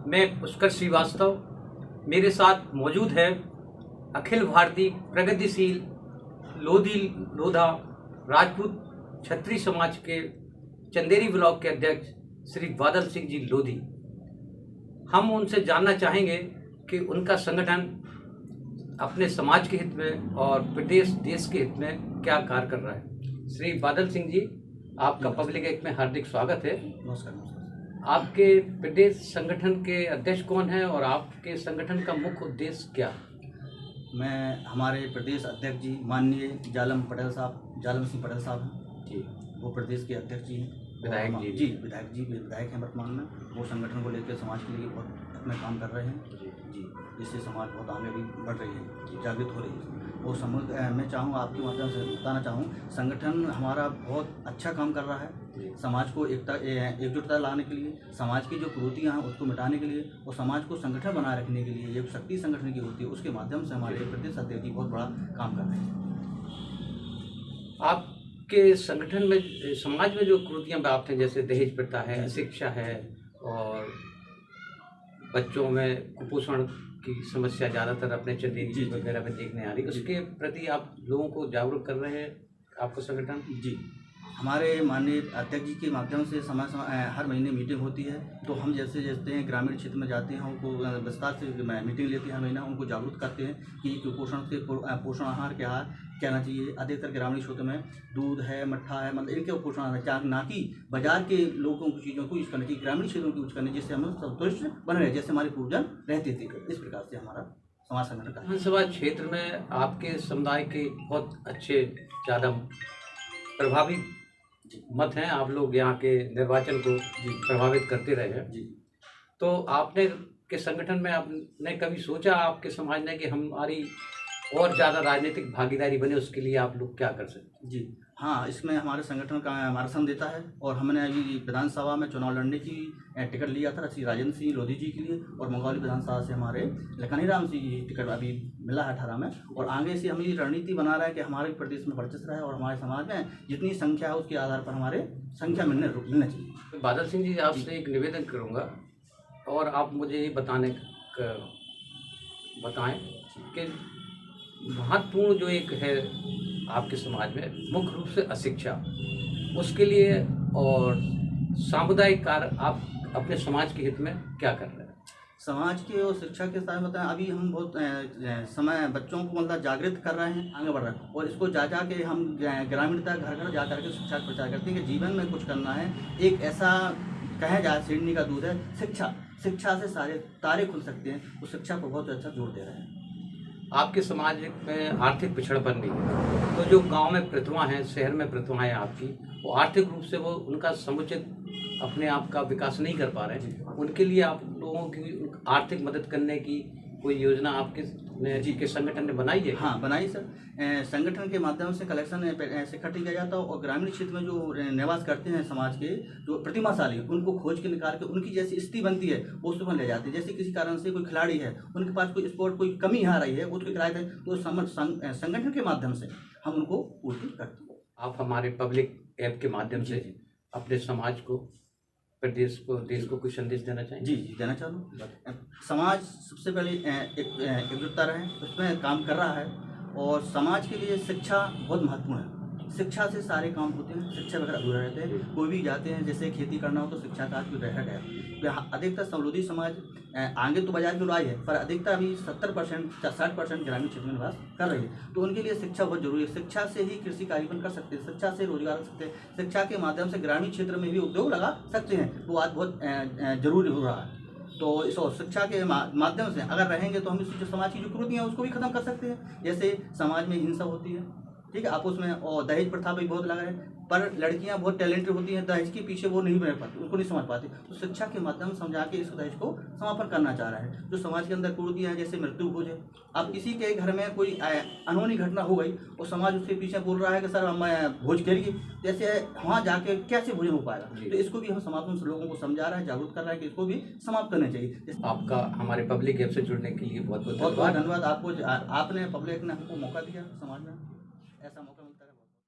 मैं पुष्कर श्रीवास्तव, मेरे साथ मौजूद है अखिल भारतीय प्रगतिशील लोधी लोधा राजपूत क्षत्रिय समाज के चंदेरी ब्लॉक के अध्यक्ष श्री बादल सिंह जी लोधी। हम उनसे जानना चाहेंगे कि उनका संगठन अपने समाज के हित में और प्रदेश देश के हित में क्या कार्य कर रहा है। श्री बादल सिंह जी, आपका पब्लिक एक्ट में हार्दिक स्वागत है। नमस्कार। आपके प्रदेश संगठन के अध्यक्ष कौन है और आपके संगठन का मुख्य उद्देश्य क्या है? मैं हमारे प्रदेश अध्यक्ष जी माननीय जालम सिंह पटेल साहब हैं जी, वो प्रदेश के अध्यक्ष जी हैं, विधायक जी। विधायक हैं वर्तमान में। वो संगठन को लेकर समाज के लिए बहुत अपना काम कर रहे हैं जी, जिससे समाज बहुत आगे भी बढ़ रही है, जागृत हो रही है। और मैं चाहूँ आपके माध्यम से बताना चाहूँ, संगठन हमारा बहुत अच्छा काम कर रहा है समाज को एकजुटता लाने के लिए, समाज की जो कुरीतियाँ हैं उसको मिटाने के लिए और समाज को संगठन बनाए रखने के लिए एक शक्ति संगठन की होती है, उसके माध्यम से हमारे प्रदेश अध्यक्ष जी बहुत बड़ा काम कर रहे हैं। आपके संगठन में समाज में जो कुरीतियाँ व्याप्त हैं, जैसे दहेज प्रथा है, अशिक्षा है और बच्चों में कुपोषण की समस्या ज़्यादातर अपने चंदेरी वगैरह में देखने आ रही है, उसके प्रति आप लोगों को जागरूक कर रहे हैं आपका संगठन? जी, हमारे माननीय अध्यक्ष जी के माध्यम से हर महीने मीटिंग होती है। तो हम जैसे ग्रामीण क्षेत्र में जाते हैं, उनको विस्तार से मीटिंग लेते हैं हर महीना, उनको जागरूक करते हैं कि कुपोषण से पोषण आहार क्या कहना चाहिए। अधिकतर ग्रामीण क्षेत्र में दूध है, मट्ठा है, मतलब इनके पोषण आहार क्या, ना कि बाजार के लोगों की चीज़ों को यूज करना चाहिए, ग्रामीण क्षेत्रों को यूज करना, जिससे हम संतुष्ट बने रहे, जैसे हमारे पूर्वजन रहते थे। इस प्रकार से हमारा समाज संगठन का विधानसभा क्षेत्र में आपके समुदाय के बहुत अच्छे ज़्यादा प्रभावी मत हैं, आप लोग यहाँ के निर्वाचन को प्रभावित करते रहे हैं जी। तो आपने के संगठन में आपने कभी सोचा आपके समाज ने कि हमारी और ज़्यादा राजनीतिक भागीदारी बने, उसके लिए आप लोग क्या कर सकते हैं? जी हाँ, इसमें हमारे संगठन का मार्गदर्शन देता है और हमने अभी विधानसभा में चुनाव लड़ने की टिकट लिया था श्री राजेंद्र सिंह लोधी जी के लिए, और मंगौली विधानसभा से हमारे लखनी राम सिंह जी टिकट अभी मिला है 18 में। और आगे से हम ये रणनीति बना रहा है कि हमारे प्रदेश में वर्चस्व रहे और हमारे समाज में जितनी संख्या है उसके आधार पर हमारे संख्या मिलना चाहिए। तो बादल सिंह जी, आपसे एक निवेदन करूँगा और आप मुझे ये बताएं कि महत्वपूर्ण जो एक है आपके समाज में मुख्य रूप से अशिक्षा, उसके लिए और सामुदायिक कार्य आप अपने समाज के हित में क्या कर रहे हैं? समाज के और शिक्षा के साथ बताएं, अभी हम बहुत समय बच्चों को मतलब जागृत कर रहे हैं, आगे बढ़ रहे हैं, और इसको जा के हम ग्रामीण तक घर घर जा करके शिक्षा का प्रचार करते हैं कि जीवन में कुछ करना है। एक ऐसा कहा जाए सिडनी का दूध है शिक्षा से सारे तारे खुल सकते हैं, उस शिक्षा को बहुत अच्छा जोर दे रहे हैं। आपके समाज में आर्थिक पिछड़पन भी है, तो जो गांव में प्रतिमा है, शहर में प्रतिमाएं आपकी, वो आर्थिक रूप से वो उनका समुचित अपने आप का विकास नहीं कर पा रहे हैं, उनके लिए आप लोगों की आर्थिक मदद करने की कोई योजना आपके के संगठन ने बनाई है? हाँ, बनाई सर। संगठन के माध्यम से कलेक्शन इकट्ठी किया जाता है और ग्रामीण क्षेत्र में जो निवास करते हैं समाज के जो प्रतिभाशाली, उनको खोज के निकाल के उनकी जैसी स्थिति बनती है वो उसमें ले जाते हैं। जैसे किसी कारण से कोई खिलाड़ी है, उनके पास कोई स्पोर्ट कोई कमी आ रही है, उसको खिलाते हैं, तो संगठन के माध्यम से हम उनको पूर्ति करते हैं। आप हमारे पब्लिक ऐप के माध्यम से अपने समाज को, प्रदेश को, देश को कुछ संदेश देना चाहिए? जी देना चाहूँ। समाज सबसे पहले एकजुटता रहे, उसमें काम कर रहा है, और समाज के लिए शिक्षा बहुत महत्वपूर्ण है। शिक्षा से सारे काम होते हैं, शिक्षा वगैरह अधूरा रहते हैं। कोई भी जाते हैं, जैसे खेती करना हो तो शिक्षा का कोई बैठक है। अधिकतर समृद्धि समाज आगे तो बाजार में आई है, पर अधिकतर अभी 70% या 60% ग्रामीण क्षेत्र में निवास कर रही है, तो उनके लिए शिक्षा बहुत जरूरी है। शिक्षा से ही कृषि कार्य कर सकते हैं, शिक्षा से रोजगार कर सकते हैं, शिक्षा के माध्यम से ग्रामीण क्षेत्र में भी उद्योग लगा सकते हैं, वो आज बहुत जरूरी हो रहा है। तो इस शिक्षा के माध्यम से अगर रहेंगे तो हम इस जो समाज की जो कुरीतियाँ हैं उसको भी खत्म कर सकते हैं। जैसे समाज में हिंसा होती है, ठीक है, आपस में, और दहेज प्रथा भी बहुत लगा है, पर लड़कियां बहुत टैलेंटेड होती हैं, दहेज के पीछे वो नहीं रह पाती, उनको नहीं समझ पाती, तो शिक्षा के माध्यम से समझा के इस दहेज को समापन करना चाह रहा है। जो समाज के अंदर कुरीतियां हैं, जैसे मृत्यु भोज है, अब किसी के घर में कोई अनहोनी घटना हो गई और समाज उसके पीछे बोल रहा है कि सर हम भोज करिए, जैसे वहाँ जाके कैसे भोजन हो पाएगा, तो इसको भी हम समाज में लोगों को समझा रहा है, जागरूक कर रहा है कि इसको भी समाप्त करना चाहिए। आपका हमारे पब्लिक ऐप से जुड़ने के लिए बहुत बहुत धन्यवाद आपको, आपने पब्लिक ने हमको मौका दिया, समाज में ऐसा मौका